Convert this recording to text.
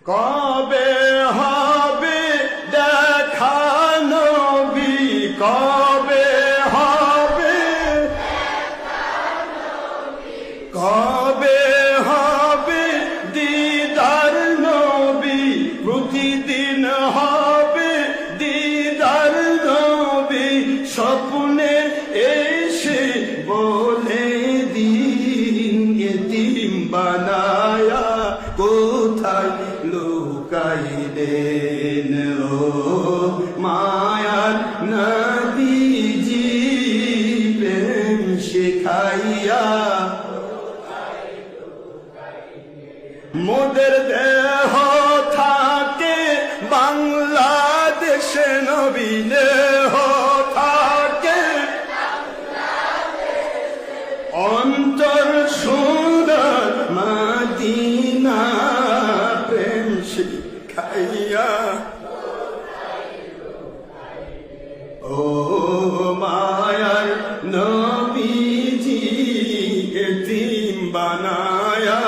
কবে হবে দেখা নবী, কবে হবে, কবে হবে দিদার নবী, প্রতিদিন হবে দিদার নবী, স্বপ্নে এসে বলে দিন এতিম বানায়া কোথায় লুকাইলেন ও মায়ার নবীজি প্রেম শিখাইয়া। মোদের দেহ থাকে বাংলাদেশে, নবী দেহ থাকে অন্তর সুন্দর মদিনা প্রেম শিখাইয়া। ও মায়ার নবীজি এতিম বানায়া